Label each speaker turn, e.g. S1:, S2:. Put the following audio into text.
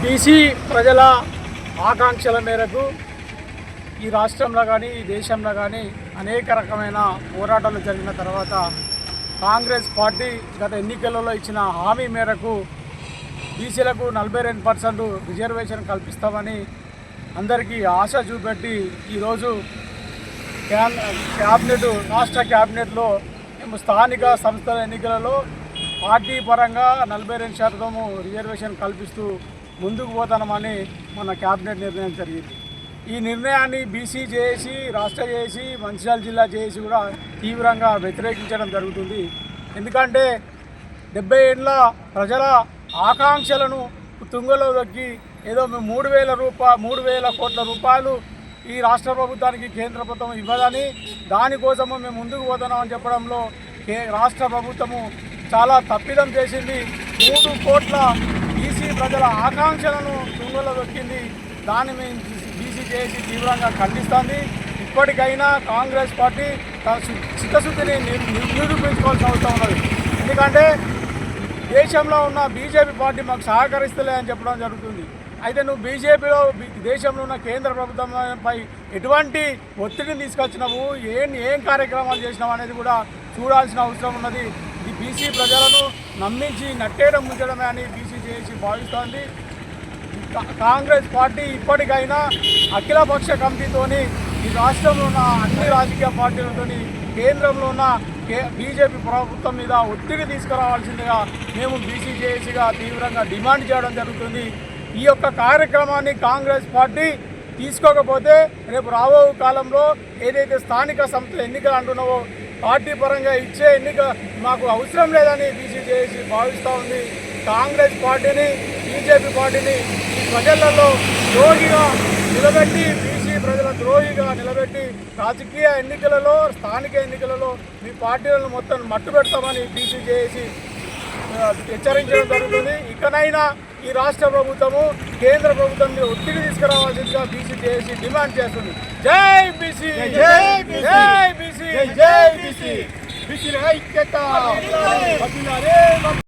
S1: BC ప్రజల ఆకాంక్షల మేరకు ఈ రాష్ట్రంలో కానీ ఈ దేశంలో కానీ అనేక రకమైన పోరాటాలు జరిగిన తర్వాత కాంగ్రెస్ పార్టీ గత ఎన్నికలలో ఇచ్చిన హామీ మేరకు బీసీలకు 42% రిజర్వేషన్ కల్పిస్తామని అందరికీ ఆశ చూపెట్టి ఈరోజు రాష్ట్ర క్యాబినెట్లో మేము స్థానిక సంస్థల ఎన్నికలలో పార్టీ పరంగా 42% రిజర్వేషన్ కల్పిస్తూ ముందుకు పోతామని మన క్యాబినెట్ నిర్ణయం జరిగింది. ఈ నిర్ణయాన్ని బీసీ జేఏసీ, రాష్ట్ర జేఏసీ, మంచిర్యాల జిల్లా జేఏసీ కూడా తీవ్రంగా వ్యతిరేకించడం జరుగుతుంది. ఎందుకంటే 70 ఏళ్ళ ప్రజల ఆకాంక్షలను తుంగలో దొక్కి ఏదో మేము 3,000 కోట్ల రూపాయలు ఈ రాష్ట్ర ప్రభుత్వానికి కేంద్ర ప్రభుత్వం ఇవ్వదని, దానికోసము మేము ముందుకు పోతున్నామని చెప్పడంలో రాష్ట్ర ప్రభుత్వము చాలా తప్పిదం చేసింది. 3 కోట్ల బీసీ ప్రజల ఆకాంక్షలను తుంగలో దొక్కింది. దాన్ని మేము బీసీ చేసి తీవ్రంగా ఖండిస్తుంది. ఇప్పటికైనా కాంగ్రెస్ పార్టీ తన చిత్తశుద్ధిని నిరూపించుకోవాల్సిన అవసరం ఉన్నది. ఎందుకంటే దేశంలో ఉన్న బీజేపీ పార్టీ మాకు సహకరిస్తలే అని చెప్పడం జరుగుతుంది. అయితే నువ్వు బీజేపీలో దేశంలో ఉన్న కేంద్ర ప్రభుత్వంపై ఎటువంటి ఒత్తిడిని తీసుకొచ్చినావు, ఏం కార్యక్రమాలు చేసినావు అనేది కూడా చూడాల్సిన అవసరం ఉన్నది. ఈ బీసీ ప్రజలను నమ్మించి నట్టేయడం ముంచడమే అని బీసీ చేసి భావిస్తోంది. కాంగ్రెస్ పార్టీ ఇప్పటికైనా అఖిలపక్ష కమిటీతోని ఈ రాష్ట్రంలో ఉన్న అన్ని రాజకీయ పార్టీలతోని కేంద్రంలో ఉన్న బీజేపీ ప్రభుత్వం మీద ఒత్తిడి తీసుకురావాల్సిందిగా మేము బీసీ జేఏసీగా తీవ్రంగా డిమాండ్ చేయడం జరుగుతుంది. ఈ యొక్క కార్యక్రమాన్ని కాంగ్రెస్ పార్టీ తీసుకోకపోతే రేపు రాబో కాలంలో ఏదైతే స్థానిక సంస్థల ఎన్నికలు అంటున్నావో పార్టీ పరంగా ఇచ్చే ఎన్నిక మాకు అవసరం లేదని బీసీ జేఏసీ భావిస్తూ ఉంది. కాంగ్రెస్ పార్టీని, బీజేపీ పార్టీని ఈ ప్రజలలో ద్రోహిగా నిలబెట్టి, బీసీ ప్రజల ద్రోహిగా నిలబెట్టి రాజకీయ ఎన్నికలలో, స్థానిక ఎన్నికలలో మీ పార్టీలను మొత్తం మట్టు పెడతామని బీసీ జేఏసీ హెచ్చరించడం జరుగుతుంది. ఇకనైనా ఈ రాష్ట్ర ప్రభుత్వము కేంద్ర ప్రభుత్వం మీద ఒత్తిడి తీసుకురావాల్సిందిగా బీసీ జేఏసీ డిమాండ్ చేస్తుంది. జై బీసీ, జై బీసీ, జై బీసీ, బీసీ ఐక్యత.